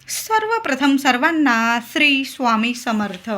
सर्वप्रथम सर्वांना श्री स्वामी समर्थ.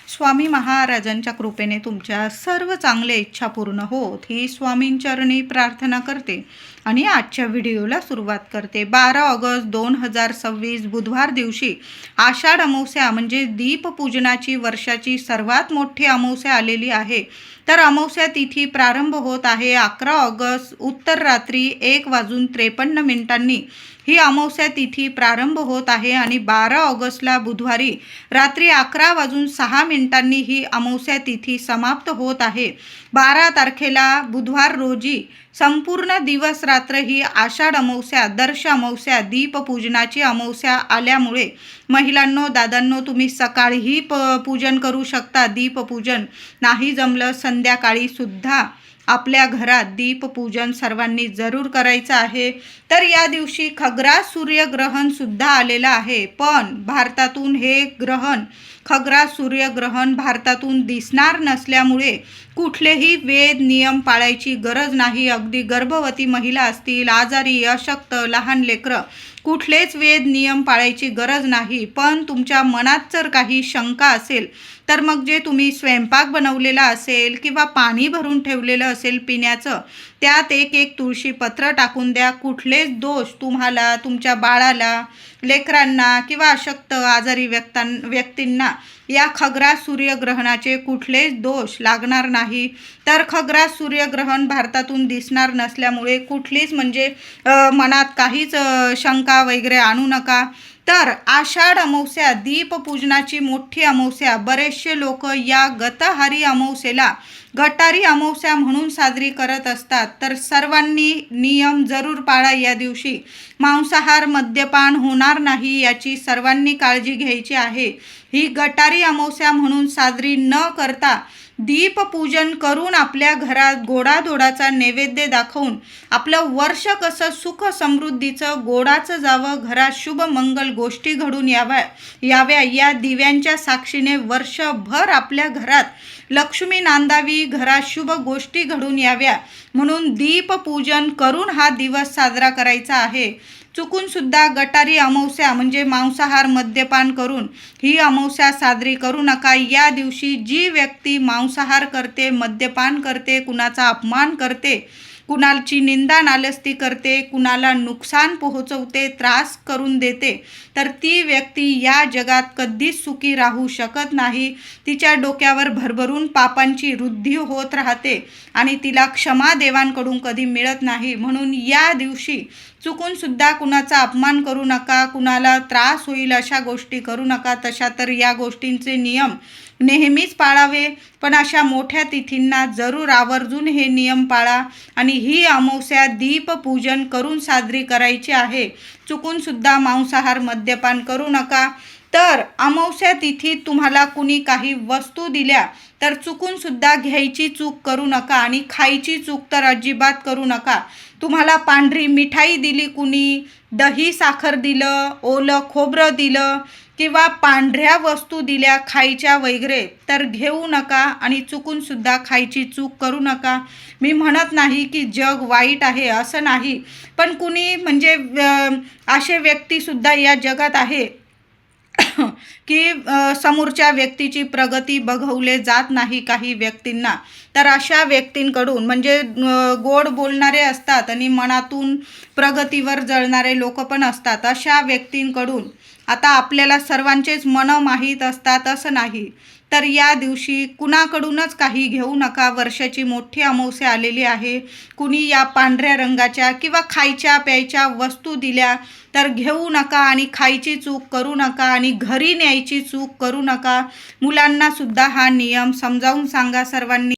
स्वामी महाराजांच्या कृपेने तुमच्या सर्व चांगल्या इच्छा पूर्ण होत ही स्वामींचरणी प्रार्थना करते आणि आजच्या व्हिडिओला सुरुवात करते. 12 ऑगस्ट 2026 बुधवार दिवशी आषाढ अमावस्या म्हणजे दीपपूजनाची वर्षाची सर्वात मोठी अमावस्या आलेली आहे. तर अमावस्या तिथी प्रारंभ होत आहे 11 ऑगस्ट उत्तर रात्री 1:53 ही अमावस्या तिथी प्रारंभ होत आहे आणि 12 ऑगस्टला बुधवारी रात्री 11:06 ही अमावस्या तिथी समाप्त होत आहे. 12 तारखेला बुधवार रोजी संपूर्ण दिवस रात्र ही आषाढ अमावस्या दर्श अमावस्या दीपपूजनाची अमावस्या आल्यामुळे महिलांनो दादांनो तुम्ही सकाळीही पूजन करू शकता. दीपपूजन नाही जमलं संध्याकाळी सुद्धा आपल्या घरात दीपपूजन सर्वांनी जरूर करायचं आहे. तर या दिवशी खग्रास सूर्यग्रहण सुद्धा आलेलं आहे. पण भारतातून हे ग्रहण खग्रास सूर्यग्रहण भारतातून दिसणार नसल्यामुळे कुठलेही वेद नियम पाळायची गरज नाही. अगदी गर्भवती महिला असतील, आजारी, अशक्त, लहान लेकरं कुठलेच वेद नियम पाळायची गरज नाही. पण तुमच्या मनात जर काही शंका असेल तर मग जे तुम्ही स्वयंपाक बनवलेला असेल किंवा पाणी भरून ठेवलेलं असेल पिण्याचं त्यात एक तुळशी पत्र टाकून द्या. कुठलेच दोष तुम्हाला, तुमच्या बाळाला, लेकरांना किंवा अशक्त आजारी व्यक्तींना या खग्रास सूर्यग्रहणाचे कुठलेच दोष लागणार नाही. तर खग्रास सूर्यग्रहण भारतातून दिसणार नसल्यामुळे कुठलीच म्हणजे मनात काहीच शंका वगैरे आणू नका. तर आषाढ अमावस्या दीपपूजनाची मोठी अमावस्या बरेचसे लोक या गतहारी अमावस्येला गटारी अमावस्या म्हणून साजरी करत असतात. तर सर्वांनी नियम जरूर पाळा. या दिवशी मांसाहार मद्यपान होणार नाही याची सर्वांनी काळजी घ्यायची आहे. ही गटारी अमावस्या म्हणून साजरी न करता दीपपूजन करून आपल्या घरात गोडाधोडाचा नैवेद्य दाखवून आपलं वर्ष कसं सुख समृद्धीचं गोडाचं जावं, घरात शुभ मंगल गोष्टी घडून याव्या या दिव्यांच्या साक्षीने वर्षभर आपल्या घरात लक्ष्मी नांदावी, घरात शुभ गोष्टी घडून याव्या म्हणून दीपपूजन करून हा दिवस साजरा करायचा आहे. चुकून सुद्धा गटारी अमावस्या म्हणजे मांसाहार मद्यपान करून ही अमावस्या साजरी करू नका. या दिवशी जी व्यक्ती मांसाहार करते, मद्यपान करते, कुणाचा अपमान करते, कुणाची निंदा नालस्ती करते, कुणाला नुकसान पोहोचवते, त्रास करून देते, तर ती व्यक्ती या जगात कधीच सुखी राहू शकत नाही. तिच्या डोक्यावर भरभरून पापांची वृद्धी होत राहते आणि तिला क्षमा देवांकडून कधी मिळत नाही. म्हणून या दिवशी चुकून सुद्धा कुणाचा अपमान करू नका, कुणाला त्रास होईल अशा गोष्टी करू नका. तशा तर या गोष्टींचे नियम नेहमीच पाळावे, पण अशा मोठ्या तिथींना जरूर आवर्जून हे नियम पाळा आणि ही अमावस्या दीपपूजन करून साजरी करायची आहे. चुकून सुद्धा मांसाहार मद्यपान करू नका. तर अमावस्या तिथीत तुम्हाला कुणी काही वस्तू दिल्या तर चुकून सुद्धा घ्यायची चूक करू नका आणि खायची चूक तर अजिबात करू नका. तुम्हाला पांढरी मिठाई दिली, कुणी दही साखर दिलं, ओलं खोबरं दिलं किंवा पांढऱ्या वस्तू दिल्या खायच्या वगैरे तर घेऊ नका आणि चुकून सुद्धा खायची चूक करू नका. मी म्हणत नाही की जग वाईट आहे, असं नाही, पण कुणी म्हणजे असे व्यक्तीसुद्धा या जगात आहे की समोरच्या व्यक्तीची प्रगती बघवले जात नाही काही व्यक्तींना. तर अशा व्यक्तींकडून म्हणजे गोड बोलणारे असतात आणि मनातून प्रगतीवर जळणारे लोक पण असतात. अशा व्यक्तींकडून आता आपल्याला सर्वांचेच मनं माहीत असतात असं नाही. तर या दिवशी कुणाकडूनच काही घेऊ नका. वर्षाची मोठी अमावस्या आलेली आहे. कुणी या पांढऱ्या रंगाच्या किंवा खायच्या प्यायच्या वस्तू दिल्या तर घेऊ नका आणि खायची चूक करू नका आणि घरी न्यायची चूक करू नका. मुलांना सुद्धा हा नियम समजावून सांगा सर्वांनी.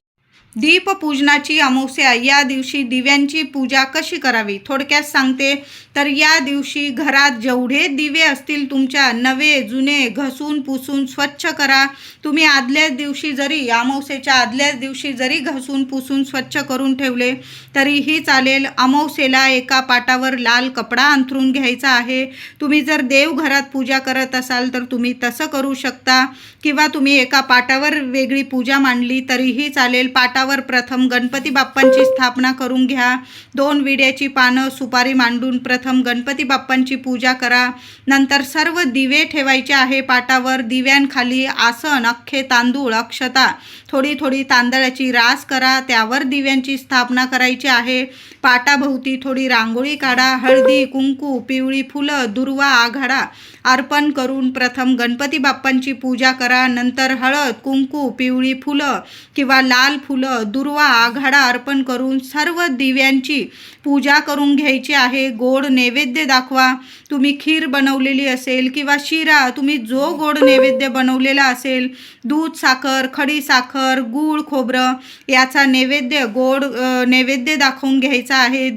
दीपपूजनाची अमावस्या या दिवशी दिव्यांची पूजा कशी करावी थोडक्यात सांगते. तर या दिवशी घरात जेवढे दिवे असतील तुमच्या नवे जुने घसून पुसून स्वच्छ करा. तुम्ही आदल्याच दिवशी जरी अमावस्येच्या आदल्याच दिवशी जरी घसून पुसून स्वच्छ करून ठेवले तरीही चालेल. अमावस्येला एका पाटावर लाल कपडा अंथरून घ्यायचा आहे. तुम्ही जर देवघरात पूजा करत असाल तर तुम्ही तसं करू शकता किंवा तुम्ही एका पाटावर वेगळी पूजा मांडली तरीही चालेल. पाटा कलशावर प्रथम गणपती बाप्पांची स्थापना करून घ्या. 2 विड्याची पानं सुपारी मांडून प्रथम गणपती बाप्पांची पूजा करा. नंतर सर्व दिवे ठेवायचे आहे पाटावर. दिव्यांखाली आसन, अख्खे तांदूळ, अक्षता, थोडी थोडी तांदळाची रास करा. त्यावर दिव्यांची स्थापना करायची आहे. पाटाभोवती थोडी रांगोळी काढा. हळदी, कुंकू, पिवळी फुलं, दुर्वा, आघाडा अर्पण करून प्रथम गणपती बाप्पांची पूजा करा. नंतर हळद, कुंकू, पिवळी फुलं किंवा लाल फुलं, दुर्वा, आघाडा अर्पण करून सर्व दिव्यांची पूजा करून घ्यायची आहे. गोड नैवेद्य दाखवा. तुम्ही खीर बनवलेली असेल किंवा शिरा, तुम्ही जो गोड नैवेद्य बनवलेला असेल, दूध, साखर, खडी साखर, गूळ, खोबरं याचा नैवेद्य, गोड नैवेद्य दाखवून घ्यायचा आहे.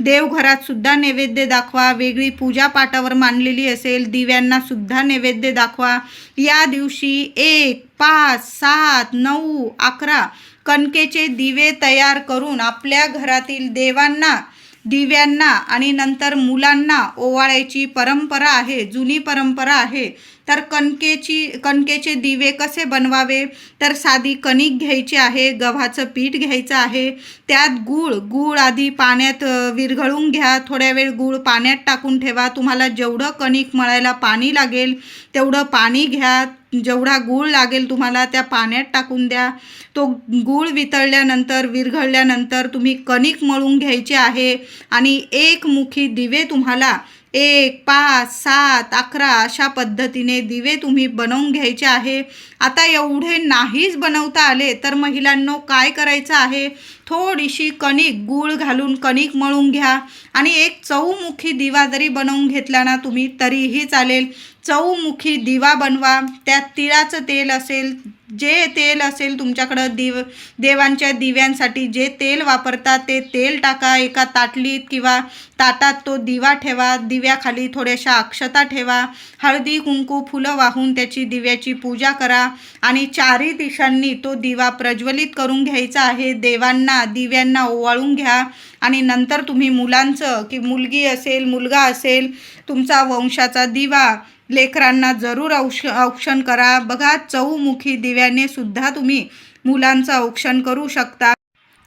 देवघरात सुद्धा नैवेद्य दाखवा. वेगळी पूजा पाटावर मांडलेली असेल, दिव्यांना सुद्धा नैवेद्य दाखवा. या दिवशी 1, 5, 7, 9, 11 कणकेचे दिवे तयार करून आपल्या घरातील देवांना, दिव्यांना आणि नंतर मुलांना ओवाळायची परंपरा आहे, जुनी परंपरा आहे. तर कणकेचे दिवे कसे बनवावे? तर साधी कणिक घ्यायची आहे, गव्हाचं पीठ घ्यायचं आहे, त्यात गूळ आधी पाण्यात विरघळून घ्या. थोड्या वेळ गूळ पाण्यात टाकून ठेवा. तुम्हाला जेवढं कणिक मळायला पाणी लागेल तेवढं पाणी घ्या. जेवढा गूळ लागेल तुम्हाला त्या पाण्यात टाकून द्या. तो गूळ वितळल्यानंतर, विरघळल्यानंतर तुम्ही कणिक मळून घ्यायची आहे आणि एकमुखी दिवे तुम्हाला 1, 5, 7, 11 अशा पद्धतीने दिवे तुम्ही बनवून घ्यायचे आहे. आता एवढे नाहीच बनवता आले तर महिलांनो काय करायचं आहे? थोडीशी कणिक, गूळ घालून कणिक मळून घ्या आणि एक चौमुखी दिवा जरी बनवून घेतला ना तुम्ही तरीही चालेल. चौमुखी दिवा बनवा. त्यात तिळाचं तेल असेल, जे तेल असेल तुमच्याकडं, देवांच्या दिव्यांसाठी जे तेल वापरतात ते तेल टाका. एका ताटलीत किंवा ताटात तो दिवा ठेवा. दिव्याखाली थोड्याशा अक्षता ठेवा. हळदी, कुंकू, फुलं वाहून त्याची दिव्याची पूजा करा आणि चारी दिशांनी तो दिवा प्रज्वलित करून घ्यायचा आहे. देवांना, दिव्यांना ओवाळून घ्या आणि नंतर तुम्ही मुलांचं, की मुलगी असेल, मुलगा असेल, तुमचा वंशाचा दिवा लेकरांना जरूर औक्षण करा. बघा, चौमुखी दिव्याने सुद्धा तुम्ही मुलांचं औक्षण करू शकता.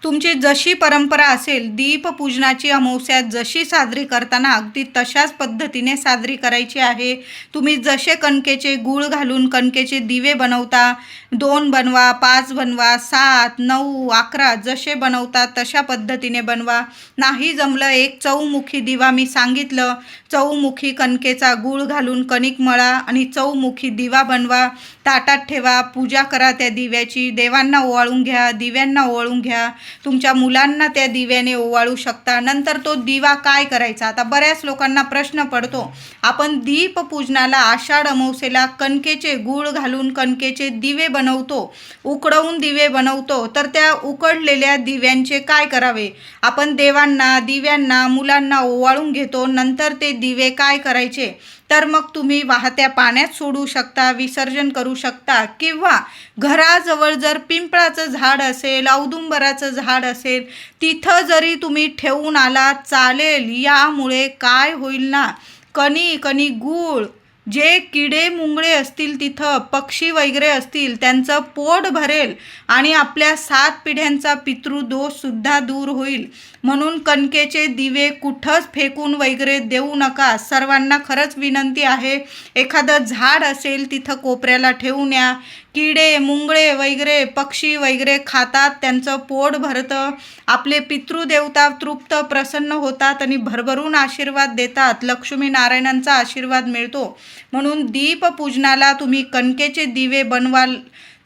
तुमची जशी परंपरा असेल, दीपपूजनाची अमावस्या जशी साजरी करताना अगदी तशाच पद्धतीने साजरी करायची आहे. तुम्ही जसे कणकेचे गूळ घालून कणकेचे दिवे बनवता, 2 बनवा, 5 बनवा, 7, 9, 11 जसे बनवता तशा पद्धतीने बनवा. नाही जमलं, एक चौमुखी दिवा मी सांगितलं, चौमुखी कणकेचा गूळ घालून कणिक मळा आणि चौमुखी दिवा बनवा. ताटात ठेवा, पूजा करा त्या दिव्याची. देवांना ओवाळून घ्या, दिव्यांना ओवाळून घ्या. तुमच्या मुलांना त्या दिव्याने ओवाळू शकता. नंतर तो दिवा काय करायचा? आता बऱ्याच लोकांना प्रश्न पडतो, आपण दीपपूजनाला आषाढ अमावस्येला कणकेचे गूळ घालून कणकेचे दिवे बनवतो, उकडवून दिवे बनवतो, तर त्या उकडलेल्या दिव्यांचे काय करावे? आपण देवांना, दिव्यांना, मुलांना ओवाळून घेतो. नंतर ते दिवे काय करायचे? तर मग तुम्ही वाहत्या पाण्यात सोडू शकता, विसर्जन करू शकता किंवा घराजवळ जर पिंपळाचं झाड असेल, औदुंबराचं झाड असेल, तिथं जरी तुम्ही ठेवून आला चालेल. यामुळे काय होईल ना, कणी गूळ, जे किडे मुंगळे असतील तिथं, पक्षी वगैरे असतील, त्यांचं पोट भरेल आणि आपल्या 7 पिढ्यांचा पितृदोषसुद्धा दूर होईल. म्हणून कणकेचे दिवे कुठंच फेकून वगैरे देऊ नका. सर्वांना खरंच विनंती आहे, एखादं झाड असेल तिथं कोपऱ्याला ठेवून या. किडे मुंगळे वगैरे, पक्षी वगैरे खातात, त्यांचं पोट भरतं, आपले पितृदेवता तृप्त प्रसन्न होतात आणि भरभरून आशीर्वाद देतात. लक्ष्मीनारायणांचा आशीर्वाद मिळतो. म्हणून दीपपूजनाला तुम्ही कणकेचे दिवे बनवाल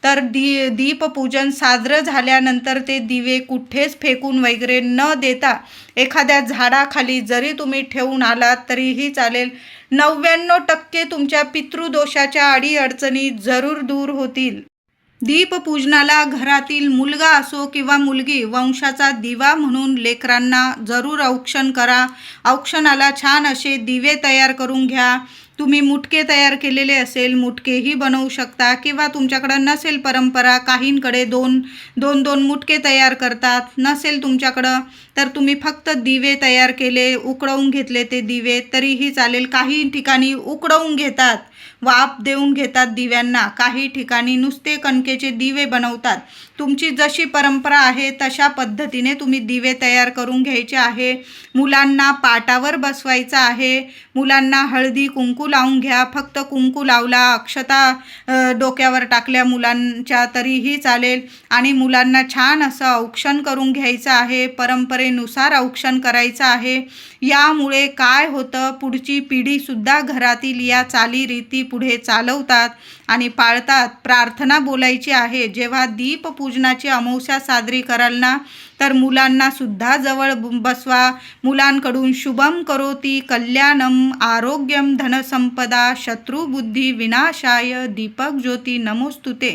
तर दीपपूजन साजरं झाल्यानंतर ते दिवे कुठेच फेकून वगैरे न देता एखाद्या झाडाखाली जरी तुम्ही ठेवून आलात तरीही चालेल. 99% तुमच्या पितृदोषाच्या अडीअडचणी जरूर दूर होतील. दीपपूजनाला घरातील मुलगा असो किंवा मुलगी वंशाचा दिवा म्हणून लेकरांना जरूर औक्षण करा. औक्षणाला छान असे दिवे तयार करून घ्या. तुम्ही मुटके तयार केलेले असेल, मुटकेही बनवू शकता किंवा तुमच्याकडं नसेल परंपरा, काहींकडे दोन दोन मुटके तयार करतात, नसेल तुमच्याकडं तर तुम्ही फक्त दिवे तयार केले, उकळवून घेतले ते दिवे तरीही चालेल. काही ठिकाणी उकळवून घेतात, वाफ देऊन घेतात दिव्यांना, काही ठिकाणी नुसते कणकेचे दिवे बनवतात. तुमची जशी परंपरा आहे तशा पद्धतीने तुम्ही दिवे तयार करून घ्यायचे आहे. मुलांना पाटावर बसवायचं आहे. मुलांना हळदी कुंकू लावून घ्या. फक्त कुंकू लावला, अक्षता डोक्यावर टाकल्या मुलांच्या तरीही चालेल. आणि मुलांना छान असं औक्षण करून घ्यायचं आहे. परंपरेनुसार औक्षण करायचं आहे. यामुळे काय होतं, पुढची पिढीसुद्धा घरातील या चालीरीती पुढे चालवतात आणि पाळतात. प्रार्थना बोलायची आहे. जेव्हा दीपपूजनाची अमावस्या साजरी कराल ना, तर मुलांना सुद्धा जवळ बसवा. मुलांकडून शुभम करोती कल्याणम आरोग्यम धनसंपदा शत्रुबुद्धी विनाशाय दीपक ज्योती नमोस्तुते,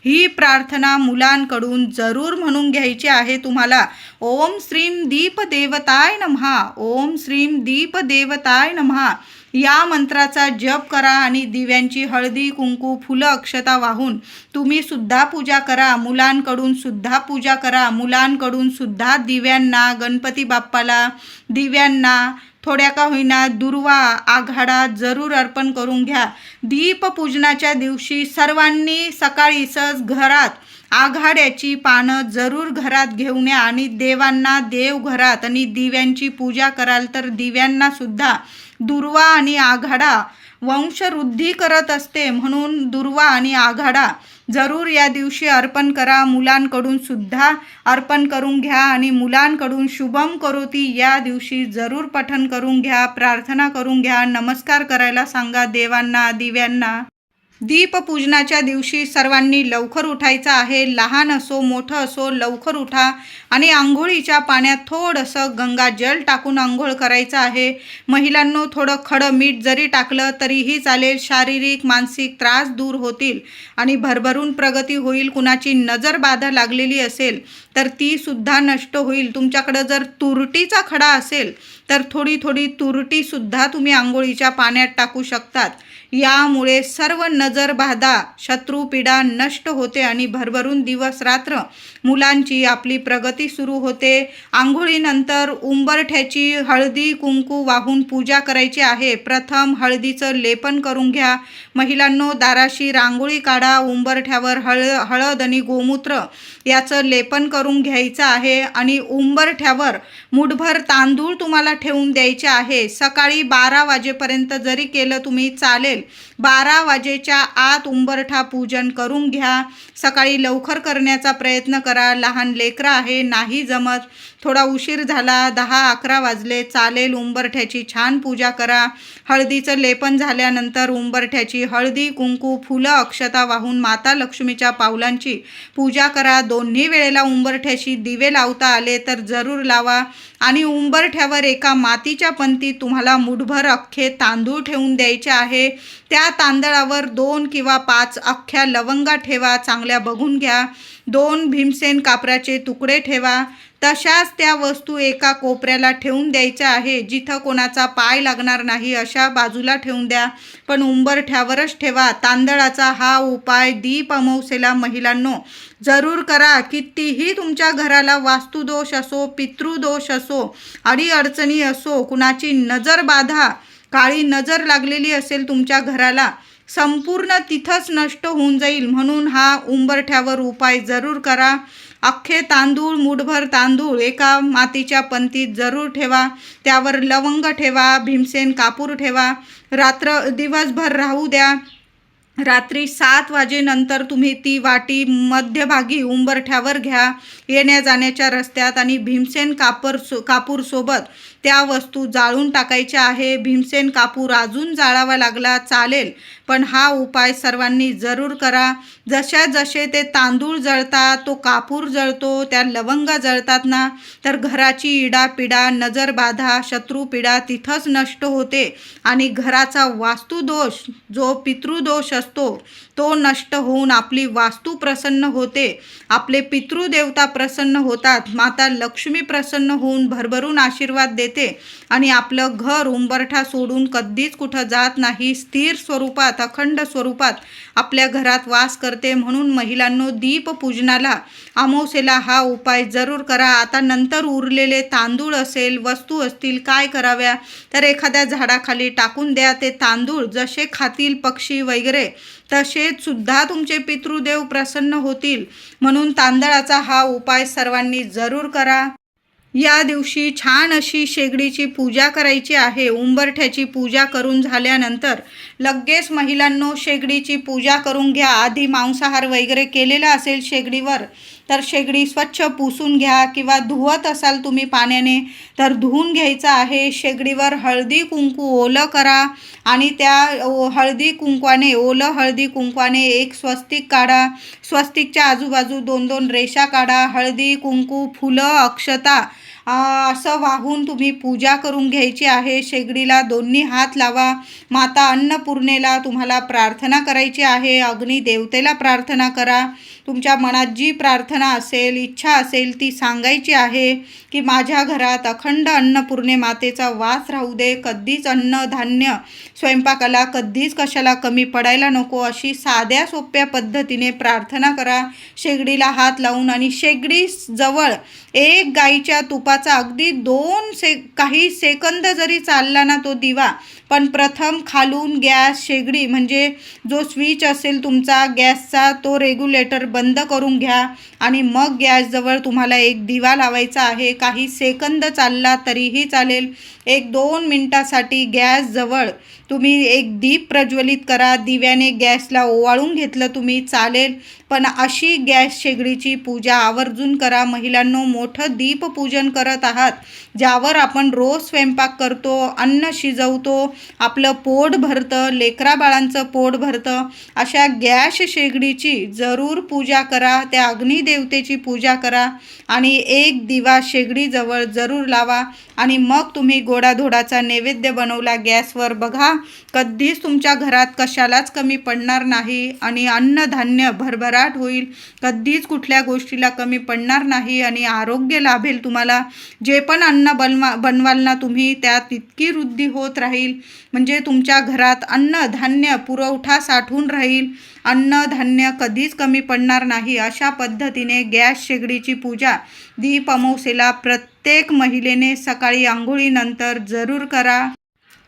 ही प्रार्थना मुलांकडून जरूर म्हणून घ्यायची आहे तुम्हाला. ओम श्रीम दीपदेवताय नमः, ओम श्रीम दीपदेवताय नमः या मंत्राचा जप करा आणि दिव्यांची हळदी कुंकू फुलं अक्षता वाहून तुम्ही सुद्धा पूजा करा. मुलांकडून सुद्धा पूजा करा. मुलांकडून सुद्धा दिव्यांना, गणपती बाप्पाला दिव्यांना थोड्या का होईना दुर्वा आघाडा जरूर अर्पण करून घ्या. दीपपूजनाच्या दिवशी सर्वांनी सकाळी सहज घरात आघाड्याची पानं जरूर घरात घेऊन या आणि देवांना देवघरात आणि दिव्यांची पूजा कराल तर दिव्यांना सुद्धा दुर्वा आणि आघाडा वंशवृद्धी करत असते. म्हणून दुर्वा आणि आघाडा जरूर या दिवशी अर्पण करा. मुलांकडून सुद्धा अर्पण करून घ्या आणि मुलांकडून शुभम करोती या दिवशी जरूर पठण करून घ्या, प्रार्थना करून घ्या, नमस्कार करायला सांगा देवांना, दिव्यांना. दीपपूजनाच्या दिवशी सर्वांनी लवकर उठायचं आहे. लहान असो मोठं असो लवकर उठा आणि आंघोळीच्या पाण्यात थोडंसं गंगाजल टाकून आंघोळ करायचं आहे. महिलांनो, थोडं खडं मीठ जरी टाकलं तरीही चालेल. शारीरिक मानसिक त्रास दूर होतील आणि भरभरून प्रगती होईल. कुणाची नजर बाधा लागलेली असेल तर ती सुद्धा नष्ट होईल. तुमच्याकडं जर तुरटीचा खडा असेल तर थोडी थोडी तुरटीसुद्धा तुम्ही आंघोळीच्या पाण्यात टाकू शकतात. यामुळे सर्व नजर बाधा शत्रुपीडा नष्ट होते आणि भरभरून दिवस रात्र मुलांची आपली प्रगती सुरू होते. आंघोळीनंतर उंबरठ्याची हळदी कुंकू वाहून पूजा करायची आहे. प्रथम हळदीचं लेपन करून घ्या. महिलांनो, दाराशी रांगोळी काढा. उंबरठ्यावर हळद आणि गोमूत्र याचं लेपन करून घ्यायचं आहे आणि उंबरठ्यावर मुठभर तांदूळ तुम्हाला ठेवून द्यायचे आहे. सकाळी 12 वाजेपर्यंत जरी केलं तुम्ही चालेल. 12 वाजेच्या आत उंबरठा पूजन करून घ्या. सकाळी लवकर करण्याचा प्रयत्न करा. लहान लेकरं आहे, नाही जमत, थोडा उशीर झाला, 10-11 वाजले चालेल. उंबरठ्याची छान पूजा करा. हळदीचं लेपन झाल्यानंतर उंबरठ्याची हळदी कुंकू फुलं अक्षता वाहून माता लक्ष्मीच्या पावलांची पूजा करा. दोन्ही वेळेला उंबरठ्याशी दिवे लावता आले तर जरूर लावा आणि उंबरठ्यावर एका मातीच्या पंतीत तुम्हाला मुठभर अख्खे तांदूळ ठेवून द्यायचे आहे. त्या तांदळावर 2 किंवा 5 अख्ख्या लवंगा ठेवा. चांगल्या बघून घ्या. 2 भीमसेन कापराचे तुकडे ठेवा. तशाच त्या वस्तू एका कोपऱ्याला ठेवून द्यायच्या आहे. जिथं कोणाचा पाय लागणार नाही अशा बाजूला ठेवून द्या, पण उंबरठ्यावरच ठेवा. तांदळाचा हा उपाय दीप अमावस्येला महिलांनो जरूर करा. कितीही तुमच्या घराला वास्तुदोष असो, पितृदोष असो, अडीअडचणी असो, कुणाची नजर बाधा काळी नजर लागलेली असेल तुमच्या घराला, संपूर्ण तिथंच नष्ट होऊन जाईल. म्हणून हा उंबरठ्यावर उपाय जरूर करा. अख्खे तांदूळ, मुठभर तांदूळ एका मातीच्या पंतीत जरूर ठेवा. त्यावर लवंग ठेवा, भीमसेन कापूर ठेवा. दिवसभर राहू द्या. रात्री 7 वाजेनंतर तुम्ही ती वाटी मध्यभागी उंबरठ्यावर घ्या. येण्या जाण्याच्या रस्त्यात आणि भीमसेन कापूर सोबत त्या वस्तू जाळून टाकायच्या आहे. भीमसेन कापूर अजून जाळावा लागला चालेल, पण हा उपाय सर्वांनी जरूर करा. जसे ते तांदूळ जळतात, तो कापूर जळतो, त्या लवंगा जळतात ना, तर घराची इडापिडा, नजरबाधा, शत्रुपीडा तिथंच नष्ट होते आणि घराचा वास्तुदोष जो पितृदोष असतो तो नष्ट होऊन आपली वास्तू प्रसन्न होते. आपले पितृदेवता प्रसन्न होतात. माता लक्ष्मी प्रसन्न होऊन भरभरून आशीर्वाद देतात. येते आणि आपलं घर उंबरठा सोडून कधीच कुठं जात नाही, स्थिर स्वरूपात अखंड स्वरूपात आपल्या घरात वास करते. म्हणून महिलांनो, दीपपूजनाला अमावस्येला हा उपाय जरूर करा. आता नंतर उरलेले तांदूळ असेल, वस्तू असतील, काय कराव्या तर एखाद्या झाडाखाली टाकून द्या. ते तांदूळ जसे खातील पक्षी वगैरे तसेच सुद्धा तुमचे पितृदेव प्रसन्न होतील. म्हणून तांदळाचा हा उपाय सर्वांनी जरूर करा. या दिवशी छान अशी शेगडीची पूजा करायची आहे. उंबरठ्याची पूजा करून झाल्यानंतर लगेच महिलांनो शेगडीची पूजा करून घ्या. आधी मांसाहार वगैरे केलेला असेल शेगडीवर तर शेगडी स्वच्छ पुसून घ्या, किंवा धुवत असाल तुम्ही पाण्याने तर धुवून घ्यायचं आहे. शेगडीवर हळदी कुंकू ओलं करा आणि त्या हळदी कुंकवाने, ओलं हळदी कुंकवाने एक स्वस्तिक काढा. स्वस्तिकच्या आजूबाजू 2-2 रेषा काढा. हळदी कुंकू, फुलं, अक्षता असं वाहून तुम्ही पूजा करून घ्यायची आहे. शेगडीला दोन्ही हात लावा. माता अन्नपूर्णेला तुम्हाला प्रार्थना करायची आहे. अग्निदेवतेला प्रार्थना करा. तुमच्या मनात जी प्रार्थना असेल, इच्छा असेल ती सांगायची आहे की माझ्या घरात अखंड अन्नपूर्णे मातेचा वास राहू दे. कधीच अन्न धान्य स्वयंपाकाला कधीच कशाला कमी पडायला नको, अशी साध्या सोप्या पद्धतीने प्रार्थना करा शेगडीला हात लावून. आणि शेगडी जवळ एक गाईच्या तुपाचा अगदी काही सेकंद जरी चालला ना तो दिवा, पण प्रथम खालून गॅस शेगडी म्हणजे जो स्विच असेल तुमचा गॅसचा तो रेग्युलेटर बंद करून घ्या आणि मग गॅसजवळ तुम्हाला एक दिवा लावायचा आहे. काही सेकंद चालला तरीही चालेल. 1-2 मिनटासाठी गॅसजवळ तुम्ही एक दीप प्रज्वलित करा. दिव्याने गॅसला ओवाळून घेतलं तुम्ही चालेल, पण अशी गॅस शेगडीची पूजा आवर्जून करा. महिलांनो, मोठं दीपपूजन करत आहात ज्यावर आपण रोज स्वयंपाक करतो, अन्न शिजवतो, आपलं पोट भरतं, लेकराबाळांचं पोट भरतं. अशा गॅस शेगडीची जरूर पूजा करा. त्या अग्निदेवतेची पूजा करा आणि एक दिवा शेगडीजवळ जरूर लावा. आणि मग तुम्ही गोडाधोडाचा नैवेद्य बनवला गॅसवर, बघा कधीच तुमच्या घरात कशालाच कमी पडणार नाही आणि अन्नधान्य भरभराट होईल. कधीच कुठल्या गोष्टीला कमी पडणार नाही आणि आरोग्य लाभेल तुम्हाला. जे पण अन्न बनवाल ना तुम्ही त्यात इतकी वृद्धी होत राहील, म्हणजे तुमच्या घरात अन्नधान्य पुरवठा साठून राहील. अन्नधान्य कधीच कमी पडणार नाही. अशा पद्धतीने गॅस शेगडीची पूजा दीप अमावस्येला प्रत्येक महिलेने सकाळी आंघोळीनंतर जरूर करा.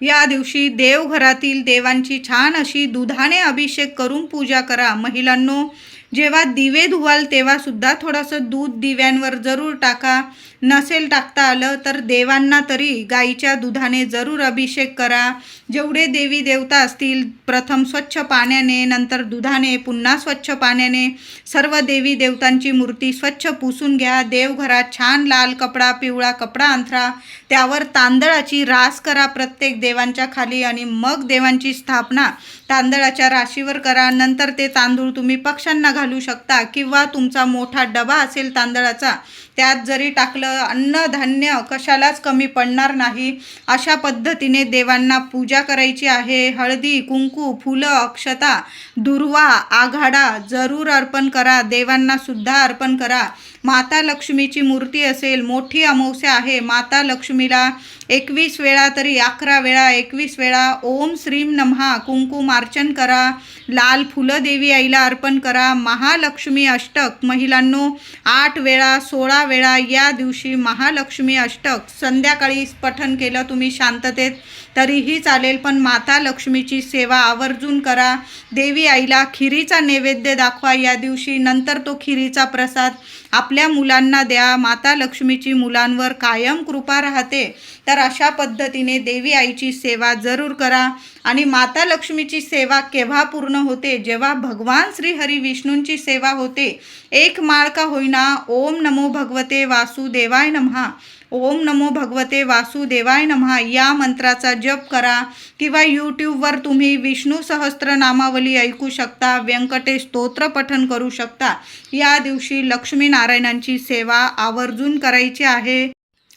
या दिवशी देवघरातील देवांची छान अशी दुधाने अभिषेक करून पूजा करा. महिलांनो, जेव्हा दिवे धुवाल तेव्हा सुद्धा थोडंसं दूध दिव्यांवर जरूर टाका. नसेल टाकता आलं तर देवांना तरी गाईच्या दुधाने जरूर अभिषेक करा. जेवढे देवी देवता असतील प्रथम स्वच्छ पाण्याने, नंतर दुधाने, पुन्हा स्वच्छ पाण्याने सर्व देवी देवतांची मूर्ती स्वच्छ पुसून घ्या. देवघरात छान लाल कपडा, पिवळा कपडा अंथरा. त्यावर तांदळाची रास करा प्रत्येक देवांच्या खाली आणि मग देवांची स्थापना तांदळाच्या राशीवर करा. नंतर ते तांदूळ तुम्ही पक्ष्यांना घालू शकता किंवा तुमचा मोठा डबा असेल तांदळाचा त्यात जरी टाकलं, अन्नधान्य कशालाच कमी पडणार नाही. अशा पद्धतीने देवांना पूजा करायची आहे. हळदी कुंकू, फुलं, अक्षता, दुर्वा, आघाडा जरूर अर्पण करा. देवांना सुद्धा अर्पण करा. माता लक्ष्मीची मूर्ती असेल, मोठी अमावस्या आहे, माता लक्ष्मीला 21 वेळा तरी 11 वेळा 21 वेळा ओम श्रीम नमः कुंकुमार्चन करा. लाल फुलं देवी आईला अर्पण करा. महालक्ष्मी अष्टक महिलांनो 8 वेळा 16 वेळा या दिवशी महालक्ष्मी अष्टक संध्याकाळी पठण केलं तुम्ही शांततेत तरीही चालेल, पण माता लक्ष्मीची सेवा आवर्जून करा. देवी आईला खिरीचा नैवेद्य दाखवा या दिवशी. नंतर तो खिरीचा प्रसाद आपल्या मुलांना द्या. माता लक्ष्मीची मुलांवर कायम कृपा राहते. तर अशा पद्धतीने देवी आईची सेवा जरूर करा. आणि माता लक्ष्मीची सेवा केव्हा पूर्ण होते? जेव्हा भगवान श्री हरी विष्णूंची सेवा होते. एक माळ का होईना ओम नमो भगवते वासुदेवाय नमः, ओम नमो भगवते वासुदेवाय नमः या मंत्राचा जप करा. किंवा यूट्यूबवर तुम्ही विष्णू सहस्त्रनामावली ऐकू शकता, व्यंकटेश स्तोत्र पठण करू शकता. या दिवशी लक्ष्मीनारायणांची सेवा आवर्जून करायची आहे.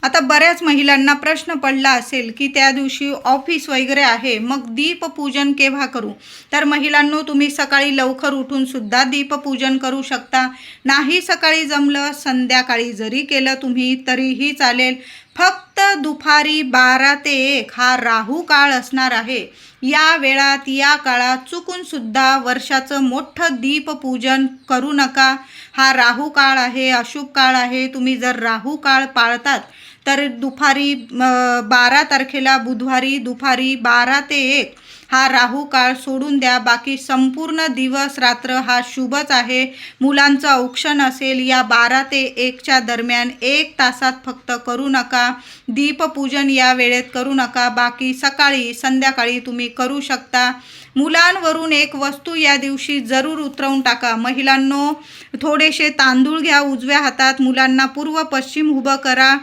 आता बऱ्याच महिलांना प्रश्न पडला असेल की त्या दिवशी ऑफिस वगैरे आहे, मग दीपपूजन केव्हा करू? तर महिलांनो, तुम्ही सकाळी लवकर उठून सुद्धा दीपपूजन करू शकता. नाही सकाळी जमलं, संध्याकाळी जरी केलं तुम्ही तरीही चालेल. फक्त दुपारी 12 ते 1 हा राहू काळ असणार आहे. या वेळात या काळात चुकून सुद्धा वर्षाचं मोठं दीपपूजन करू नका. हा राहू काळ आहे, अशुभ काळ आहे. तुम्ही जर राहू काळ पाळतात तर दुपारी 12 तारखेला बुधवारी दुपारी 12 ते 1 हा राहू काळ सोडून द्या. बाकी संपूर्ण दिवस रात्र हा शुभच आहे. मुलांचं औक्षण असेल या 12 ते 1च्या दरम्यान 1 तासात फक्त करू नका. दीपपूजन या वेळेत करू नका. बाकी सकाळी संध्याकाळी तुम्ही करू शकता. मुलांवरून एक वस्तू या दिवशी जरूर उतरवून टाका. महिलांनो, थोडेसे तांदूळ घ्या उजव्या हातात, मुलांना पूर्व पश्चिम उभं करा.